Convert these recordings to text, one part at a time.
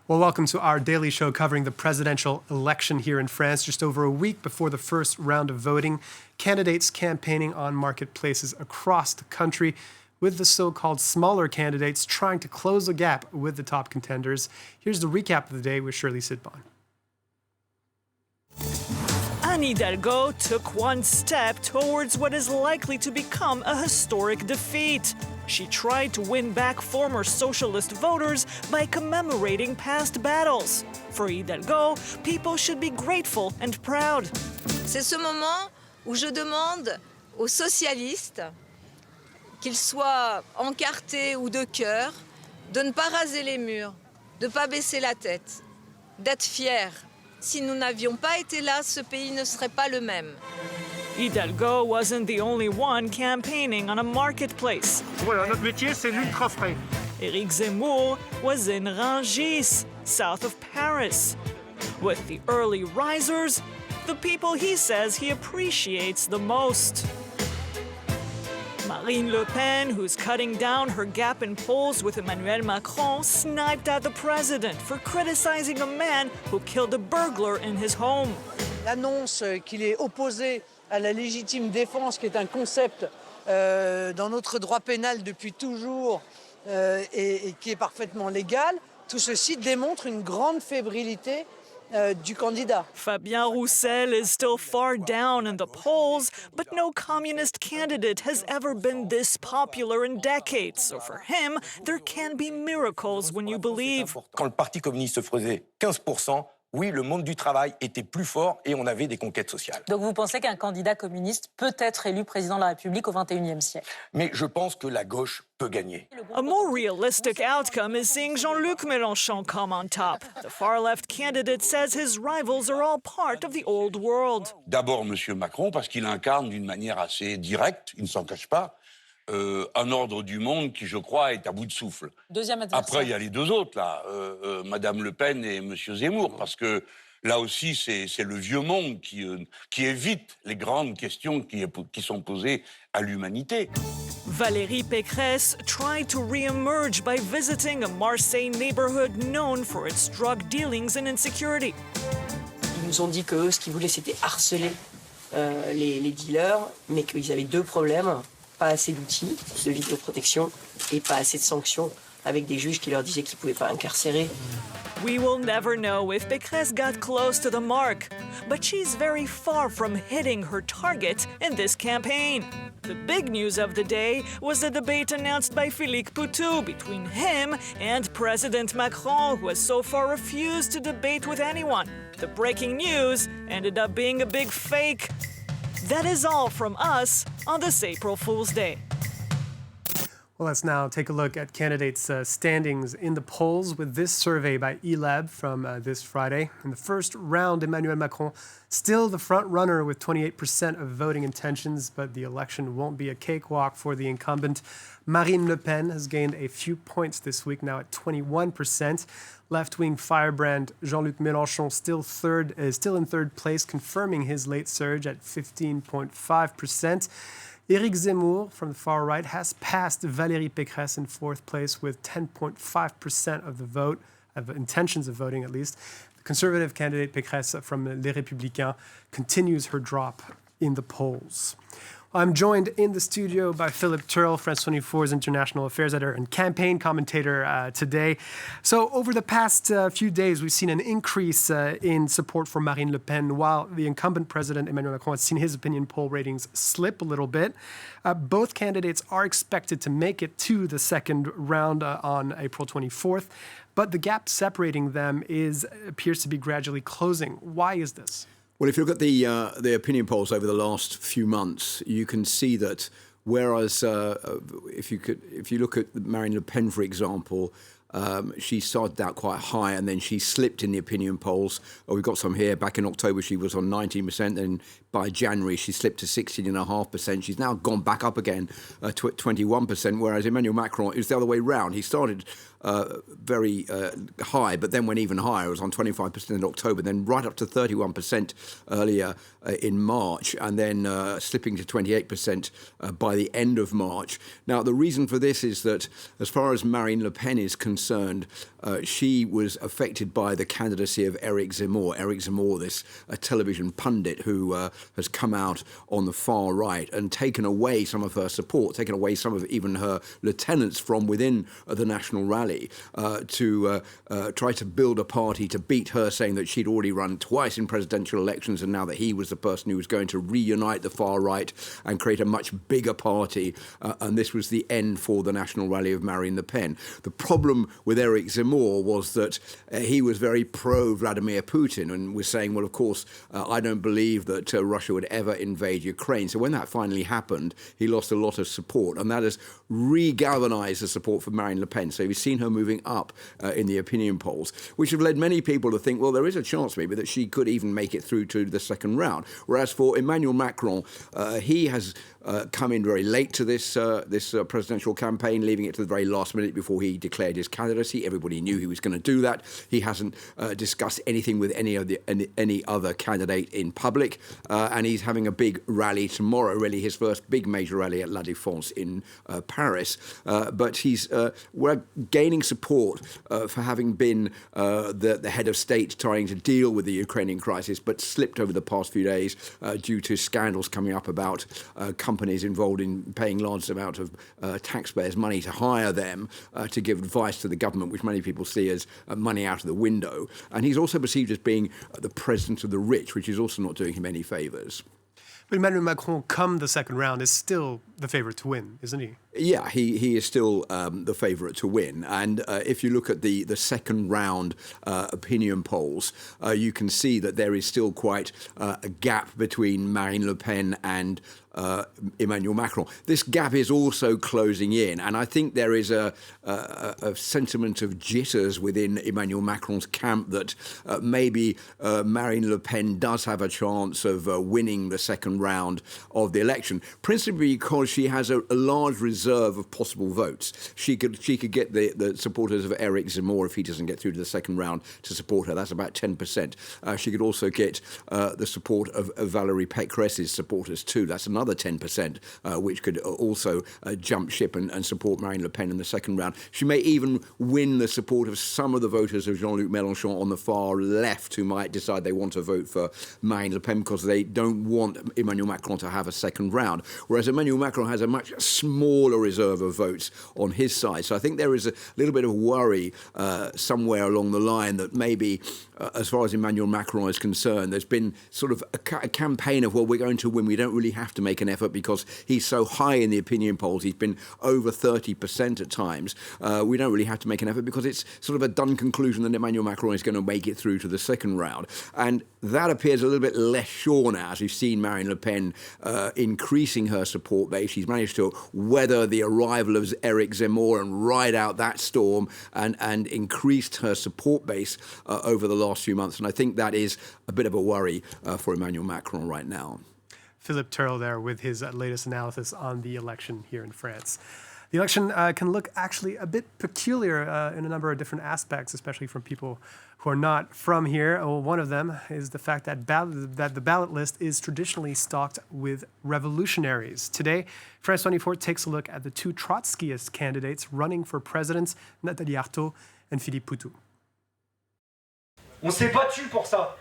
Well, welcome to our daily show covering the presidential election here in France. Just over a week before the first round of voting, candidates campaigning on marketplaces across the country, with the so-called smaller candidates trying to close the gap with the top contenders. Here's the recap of the day with Shirley Sidbon. Anne Hidalgo took one step towards what is likely to become a historic defeat. She tried to win back former socialist voters by commemorating past battles. For Hidalgo, people should be grateful and proud. C'est ce moment où je demande aux socialistes, qu'ils soient encartés ou de cœur, de ne pas raser les murs, de ne pas baisser la tête, d'être fiers. Si nous n'avions pas été là, ce pays ne serait pas le même. Hidalgo wasn't the only one campaigning on a marketplace. Voilà, notre métier, c'est l'ultra frais. Éric Zemmour was in Rungis, south of Paris. With the early risers, the people he says he appreciates the most. Marine Le Pen, who's cutting down her gap in polls with Emmanuel Macron, sniped at the president for criticizing a man who killed a burglar in his home. L'annonce qu'il est opposé à la légitime défense, qui est un concept dans notre droit pénal depuis toujours et qui est parfaitement légal, tout ceci démontre une grande fébrilité du candidat. Fabien Roussel is still far down in the polls, but no communist candidate has ever been this popular in decades. So for him, there can be miracles when you believe. Quand le Parti communiste faisait 15%, oui, le monde du travail était plus fort et on avait des conquêtes sociales. Donc vous pensez qu'un candidat communiste peut être élu président de la République au XXIe siècle? Mais je pense que la gauche peut gagner. A more realistic outcome is seeing Jean-Luc Mélenchon come on top. The far-left candidate says his rivals are all part of the old world. D'abord, M. Macron, parce qu'il incarne d'une manière assez directe, il ne s'en cache pas, un ordre du monde qui, je crois, est à bout de souffle. Deuxième adversaire. Après, il y a les deux autres, là, Mme Le Pen et M. Zemmour, parce que là aussi, c'est le vieux monde qui évite les grandes questions qui sont posées à l'humanité. Valérie Pécresse tried to re-emerge by visiting a Marseille neighborhood known for its drug dealings and insecurity. Ils nous ont dit que ce qu'ils voulaient, c'était harceler les dealers, mais qu'ils avaient deux problèmes. Pas assez d'outils de vidéoprotection et pas assez de sanctions avec des juges qui leur disaient qu'ils ne pouvaient pas incarcérer. We will never know if Pécresse got close to the mark, but she's very far from hitting her target in this campaign. The big news of the day was the debate announced by Philippe Turle between him and President Macron, who has so far refused to debate with anyone. The breaking news ended up being a big fake. That is all from us on this April Fool's Day. Well, let's now take a look at candidates' standings in the polls with this survey by eLab from this Friday. In the first round, Emmanuel Macron still the front runner with 28% of voting intentions, but the election won't be a cakewalk for the incumbent. Marine Le Pen has gained a few points this week, now at 21%. Left-wing firebrand Jean-Luc Mélenchon is still in third place, confirming his late surge at 15.5%. Éric Zemmour, from the far right, has passed Valérie Pécresse in fourth place with 10.5% of the vote, of intentions of voting at least. The conservative candidate Pécresse from Les Républicains continues her drop in the polls. I'm joined in the studio by Philip Turle, France 24's international affairs editor and campaign commentator today. So over the past few days, we've seen an increase in support for Marine Le Pen, while the incumbent president, Emmanuel Macron, has seen his opinion poll ratings slip a little bit. Both candidates are expected to make it to the second round on April 24th, but the gap separating them appears to be gradually closing. Why is this? Well, if you look at the opinion polls over the last few months, you can see that whereas if you look at Marine Le Pen, for example, she started out quite high and then she slipped in the opinion polls. We've got some here. Back in October, she was on 19%, then by January she slipped to 16.5%. She's now gone back up again to 21%, whereas Emmanuel Macron, it was the other way round. He started very high, but then went even higher. It was on 25% in October, then right up to 31% earlier in March, and then slipping to 28% by the end of March. Now, the reason for this is that as far as Marine Le Pen is concerned, she was affected by the candidacy of Eric Zemmour. Eric Zemmour, this television pundit who has come out on the far right and taken away some of her support, taken away some of even her lieutenants from within the National Rally to try to build a party to beat her, saying that she'd already run twice in presidential elections and now that he was the person who was going to reunite the far right and create a much bigger party. And this was the end for the National Rally of Marine Le Pen. The problem with Eric Zemmour was that he was very pro-Vladimir Putin and was saying, well, of course, I don't believe that Russia would ever invade Ukraine. So when that finally happened, he lost a lot of support, and that has re-galvanized the support for Marine Le Pen. So you've seen her moving up in the opinion polls, which have led many people to think, well, there is a chance maybe that she could even make it through to the second round. Whereas for Emmanuel Macron, he has come in very late to this presidential campaign, leaving it to the very last minute before he declared his candidacy. Everybody knew he was going to do that. He hasn't discussed anything with any other candidate in public, and he's having a big rally tomorrow, really his first big major rally at La Défense in Paris. But we're gaining support for having been the head of state trying to deal with the Ukrainian crisis, but slipped over the past few days due to scandals coming up about companies involved in paying large amounts of taxpayers' money to hire them to give advice to the government, which many people see as money out of the window. And he's also perceived as being the president of the rich, which is also not doing him any favours. But Emmanuel Macron, come the second round, is still the favourite to win, isn't he? Yeah, he is still the favourite to win. And if you look at the second round opinion polls, you can see that there is still quite a gap between Marine Le Pen and Emmanuel Macron. This gap is also closing in, and I think there is a sentiment of jitters within Emmanuel Macron's camp that maybe Marine Le Pen does have a chance of winning the second round of the election, principally because she has a large reserve of possible votes. She could get the supporters of Eric Zemmour, if he doesn't get through to the second round, to support her. That's about 10%. She could also get the support of Valérie Pécresse's supporters too. That's another 10%, which could also jump ship and support Marine Le Pen in the second round. She may even win the support of some of the voters of Jean-Luc Mélenchon on the far left who might decide they want to vote for Marine Le Pen because they don't want Emmanuel Macron to have a second round, whereas Emmanuel Macron has a much smaller reserve of votes on his side. So I think there is a little bit of worry somewhere along the line that maybe, as far as Emmanuel Macron is concerned, there's been sort of a campaign of, well, we're going to win. We don't really have to make an effort because he's so high in the opinion polls. He's been over 30% at times. We don't really have to make an effort because it's sort of a done conclusion that Emmanuel Macron is going to make it through to the second round. And that appears a little bit less sure now, as we've seen Marine Le Pen increasing her support base. She's managed to weather the arrival of Eric Zemmour and ride out that storm and increased her support base over the last few months. And I think that is a bit of a worry for Emmanuel Macron right now. Philip Turle there with his latest analysis on the election here in France. The election can look actually a bit peculiar in a number of different aspects, especially from people who are not from here. Well, one of them is the fact that the ballot list is traditionally stocked with revolutionaries. Today, France 24 takes a look at the two Trotskyist candidates running for presidents, Nathalie Arthaud and Philippe Poutou. On s'est battu pour ça.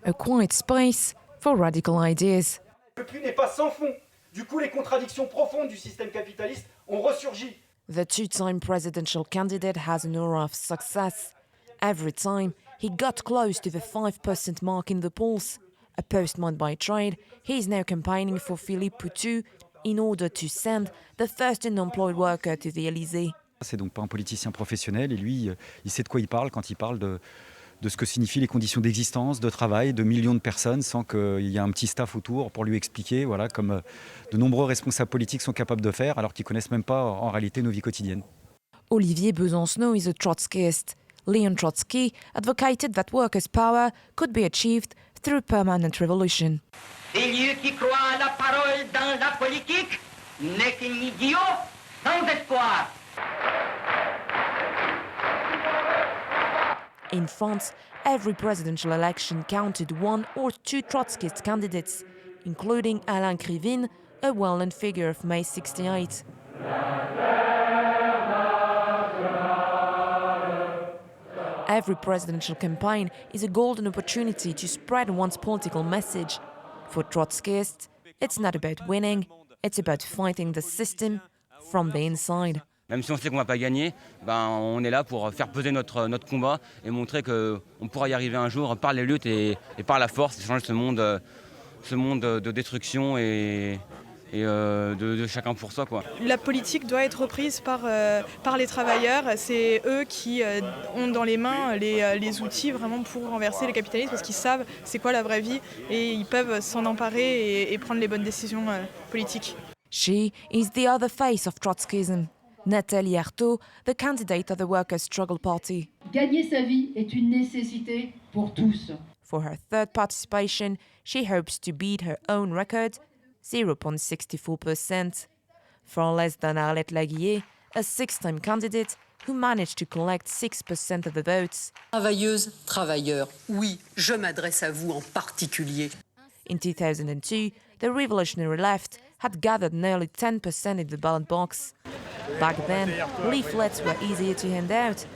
A quiet space for radical ideas. Le pli n'est pas sans fond. Du coup, les contradictions profondes du système capitaliste ont ressurgi. The two-time presidential candidate has an aura of success. Every time he got close to the 5% mark in the polls. A postman by trade, he is now campaigning for Philippe Poutou in order to send the first unemployed worker to the Élysée. C'est donc pas un politicien professionnel et lui, il sait de quoi il parle quand il parle de ce que signifient les conditions d'existence, de travail de millions de personnes sans qu'il y ait un petit staff autour pour lui expliquer, voilà, comme de nombreux responsables politiques sont capables de faire alors qu'ils ne connaissent même pas en réalité nos vies quotidiennes. Olivier Besancenot is a Trotskyist. Leon Trotsky advocated that workers' power could be achieved through permanent revolution. Celui qui croit à la parole dans la politique n'est qu'un idiot sans espoir. In France, every presidential election counted one or two Trotskyist candidates, including Alain Krivine, a well-known figure of May '68. Every presidential campaign is a golden opportunity to spread one's political message. For Trotskyists, it's not about winning, it's about fighting the system from the inside. Même si on sait qu'on ne va pas gagner, on est là pour faire peser notre combat et montrer qu'on pourra y arriver un jour par les luttes et par la force, changer ce monde de destruction et de chacun pour soi, quoi. La politique doit être reprise par les travailleurs. C'est eux qui ont dans les mains les outils vraiment pour renverser le capitalisme parce qu'ils savent c'est quoi la vraie vie et ils peuvent s'en emparer et prendre les bonnes décisions politiques. She is the other face of Trotskyism. Nathalie Arthaud, the candidate of the Workers' Struggle Party. Gagner sa vie est une nécessité pour tous. For her third participation, she hopes to beat her own record, 0.64%, far less than Arlette Laguillet, a six-time candidate who managed to collect 6% of the votes. Travailleuses, travailleurs, oui, je m'adresse à vous en particulier. In 2002, the revolutionary left had gathered nearly 10% in the ballot box. Back then, leaflets were easier to hand out.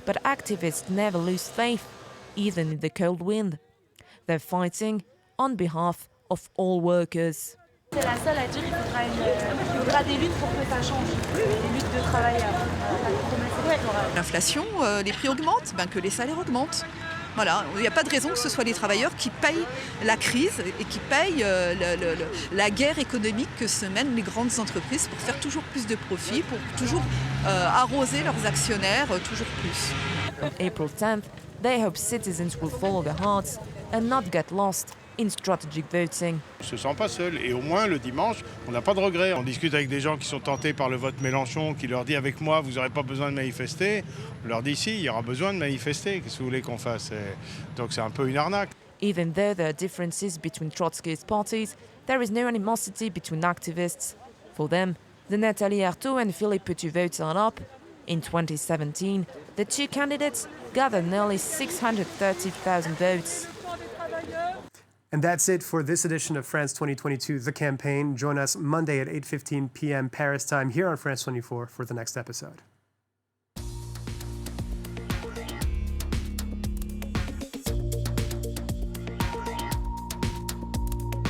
But activists never lose faith, even in the cold wind. They're fighting on behalf of all workers. C'est la seule à dire qu'il faudra des luttes pour que ça change, des luttes de travailleurs. L'inflation, les prix augmentent, que les salaires augmentent. Voilà, il n'y a pas de raison que ce soit les travailleurs qui payent la crise et qui payent la guerre économique que se mènent les grandes entreprises pour faire toujours plus de profits, pour toujours arroser leurs actionnaires toujours plus. On April 10th, they hope citizens will follow their hearts and not get lost in strategic voting. On ne se sent pas seul et au moins le dimanche, on n'a pas de regrets. On discute avec des gens qui sont tentés par le vote Mélenchon, qui leur dit avec moi, vous n'aurez pas besoin de manifester. On leur dit si, il y aura besoin de manifester. Qu'est-ce que vous voulez qu'on fasse? Donc c'est un peu une arnaque. Even though there are differences between Trotskyist parties, there is no animosity between activists. For them, the Nathalie Arthaud and Philippe Turle votes are up. In 2017, the two candidates gathered nearly 630,000 votes. And that's it for this edition of France 2022, The Campaign. Join us Monday at 8:15 p.m. Paris time here on France 24 for the next episode.